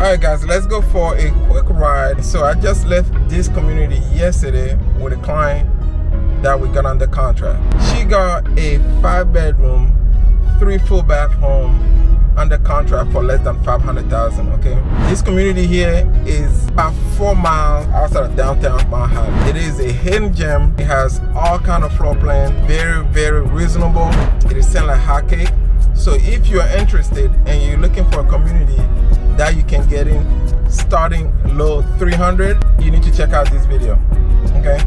Alright guys, let's go for a quick ride. So I just left this community yesterday with a client that we got under contract. She got a 5-bedroom, 3 full bath home under contract for less than $500,000. Okay, this community here is about 4 miles outside of downtown Manhattan. It is a hidden gem. It has all kind of floor plan, very reasonable. It is selling like hotcake. So if you're interested and you're looking for a community that you can get in starting low 300, you need to check out this video. Okay,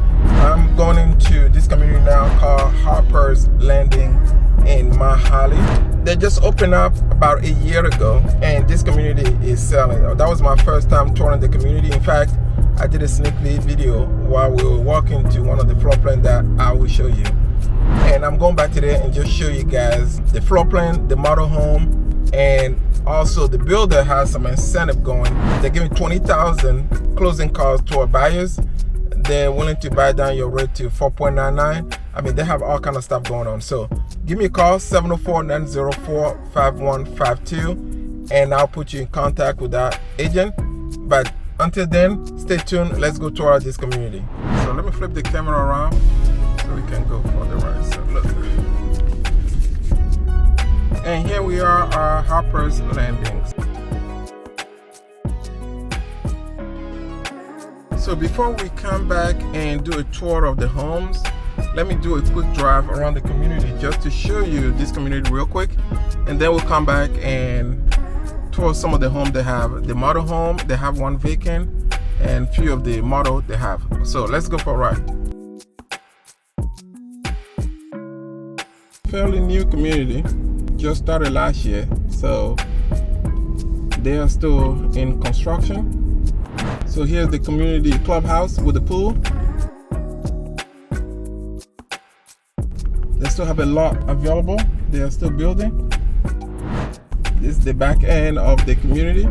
I'm going into this community now called Harpers Landing in Manhattan. They just opened up about a year ago, and this community is selling. That was my first time touring the community. In fact, I did a sneak peek video while we were walking to one of the floor plans that I will show you. And I'm going back to there and just show you guys the floor plan, the model home, and also the builder has some incentive going. They're giving 20,000 closing costs to our buyers. They're willing to buy down your rate to 4.99. I mean, they have all kind of stuff going on. So give me a call, 704-904-5152, and I'll put you in contact with that agent. But until then, stay tuned. Let's go tour this community. So let me flip the camera around so we can go for the ride. So look. And here we are at Harpers Landing. So before we come back and do a tour of the homes, let me do a quick drive around the community just to show you this community real quick, and then we'll come back and tour some of the homes they have. The model home, they have one vacant, and few of the model they have. So let's go for a ride. Fairly new community, just started last year, so they are still in construction. So here's the community clubhouse with the pool. They still have a lot available. They are still building. This is the back end of the community.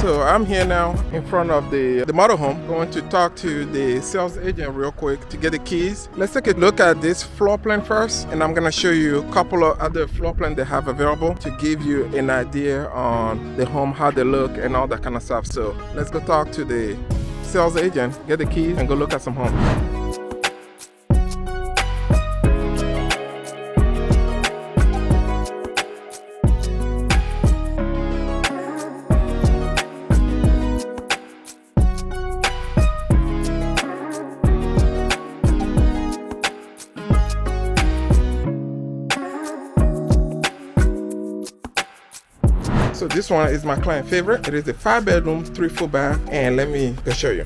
So I'm here now in front of the model home, going to talk to the sales agent real quick to get the keys. Let's take a look at this floor plan first, and I'm gonna show you a couple of other floor plans they have available to give you an idea on the home, how they look and all that kind of stuff. So let's go talk to the sales agent, get the keys, and go look at some homes. So this one is my client favorite. It is a 5-bedroom, 3 full bath, and let me go show you.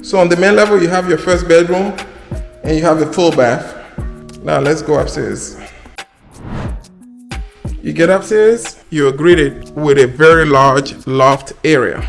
So on the main level, you have your first bedroom and you have a full bath. Now let's go upstairs. You get upstairs, you're greeted with a very large loft area.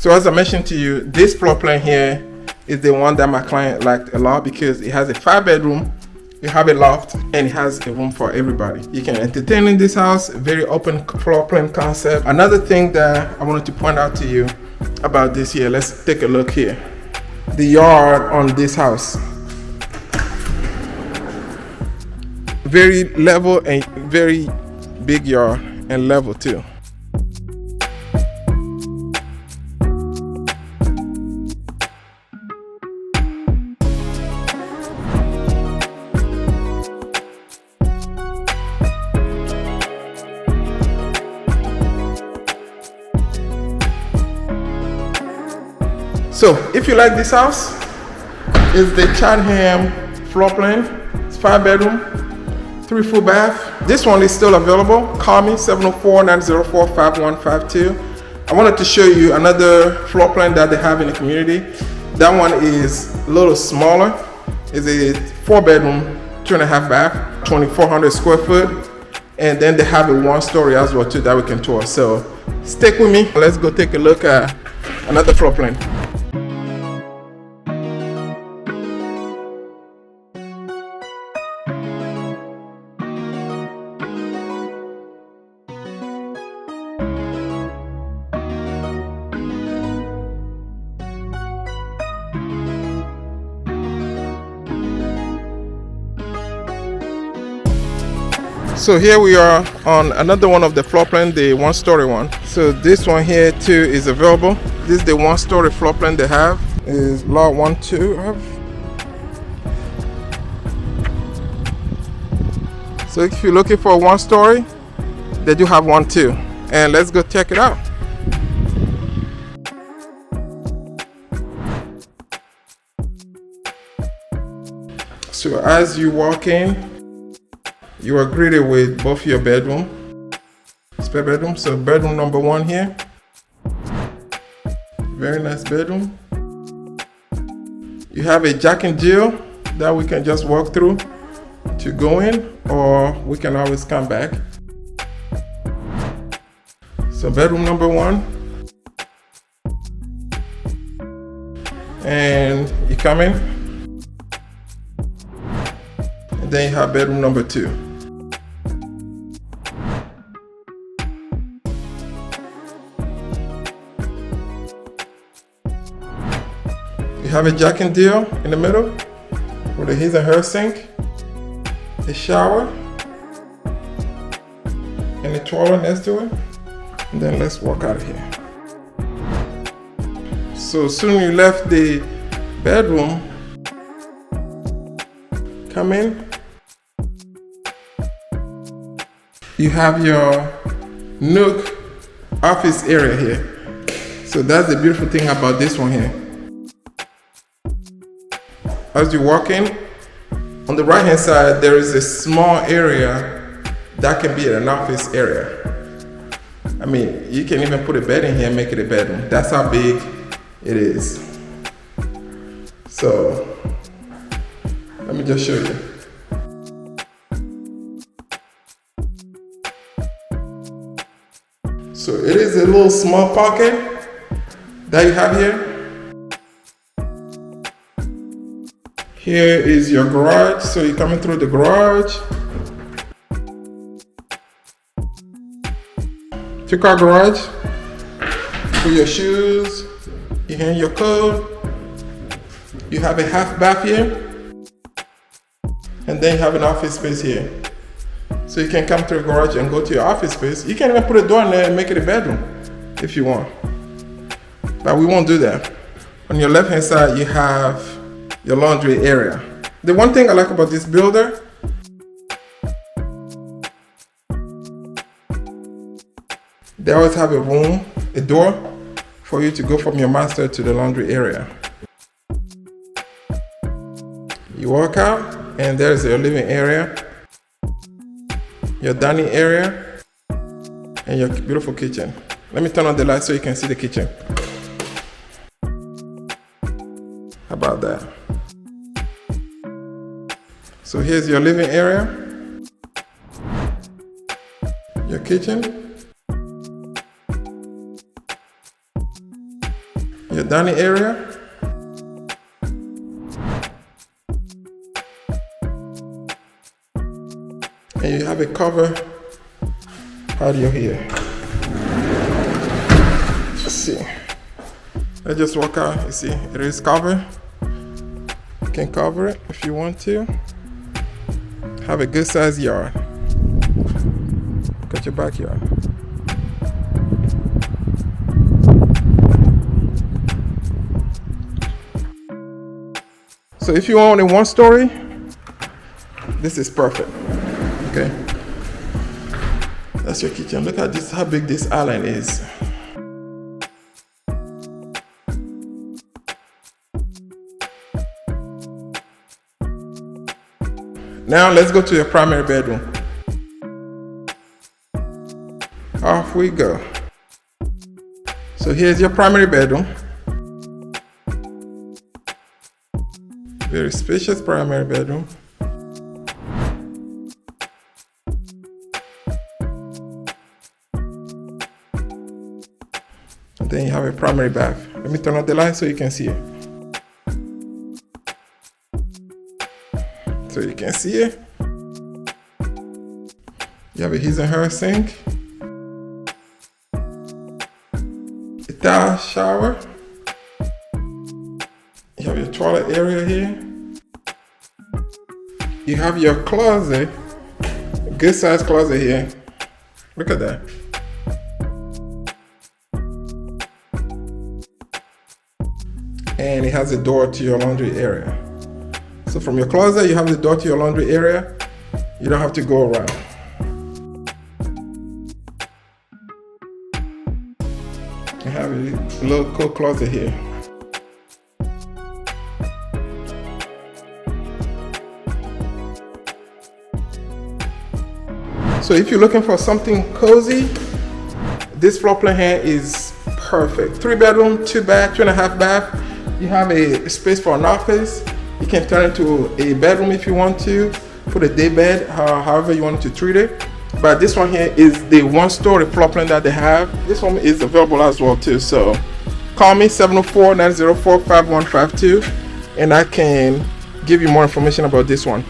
So as I mentioned to you, this floor plan here is the one that my client liked a lot because it has a 5-bedroom, you have a loft, and it has a room for everybody. You can entertain in this house, very open floor plan concept. Another thing that I wanted to point out to you about this here, let's take a look here. The yard on this house. Very level and very big yard and level too. So if you like this house, it's the Chatham floor plan. It's 5-bedroom, 3 full bath. This one is still available. Call me 704-904-5152. I wanted to show you another floor plan that they have in the community. That one is a little smaller. It's a 4-bedroom, 2.5 bath, 2,400 square foot. And then they have a 1-story as well too that we can tour. So stick with me. Let's go take a look at another floor plan. So here we are on another one of the floor plan, the 1-story one. So this one here too is available. This is the 1-story floor plan they have. Is lot 1, 2. So if you're looking for a 1-story, they do have 1 too. And let's go check it out. So as you walk in, you are greeted with both your bedroom, spare bedroom. So bedroom number 1 here, very nice bedroom. You have a Jack and Jill that we can just walk through to go in, or we can always come back. So bedroom number 1, and you come in. Then you have bedroom number 2. You have a Jack and Deal in the middle with a his and her sink, a shower, and a toilet next to it. And then let's walk out of here. So soon you left the bedroom, come in. You have your nook office area here. So that's the beautiful thing about this one here. As you walk in, on the right hand side, there is a small area that can be an office area. I mean, you can even put a bed in here and make it a bedroom. That's how big it is. So, let me just show you. So it is a little small pocket that you have here. Here is your garage, so you're coming through the garage. 2-car garage. Put your shoes, you hang your coat. You have a half bath here. And then you have an office space here. So you can come to the garage and go to your office space. You can even put a door in there and make it a bedroom if you want. But we won't do that. On your left hand side, you have your laundry area. The one thing I like about this builder, they always have a door for you to go from your master to the laundry area. You walk out and there's your living area, your dining area, and your beautiful kitchen. Let me turn on the light so you can see the kitchen. How about that? So here's your living area, your kitchen, your dining area, and you have a cover patio here. Let's see. Let's just walk out. You see, it is covered. You can cover it if you want to. Have a good sized yard. Got your backyard. So if you want a 1-story, this is perfect. Okay. That's your kitchen. Look at this, how big this island is. Now let's go to your primary bedroom. Off we go. So here's your primary bedroom. Very spacious primary bedroom. And then you have a primary bath. Let me turn on the light so you can see it. So you can see it. You have a his and her sink. A towel shower. You have your toilet area here. You have your closet. A good sized closet here. Look at that. And it has a door to your laundry area. So from your closet, you have the door to your laundry area. You don't have to go around. You have a little coat closet here. So if you're looking for something cozy, this floor plan here is perfect. 3-bedroom, 2-bath, 2.5 bath. You have a space for an office. You can turn it into a bedroom if you want to. Put a day bed, however you want to treat it. But this one here is the 1-story floor plan that they have. This one is available as well too. So call me 704-904-5152 and I can give you more information about this one.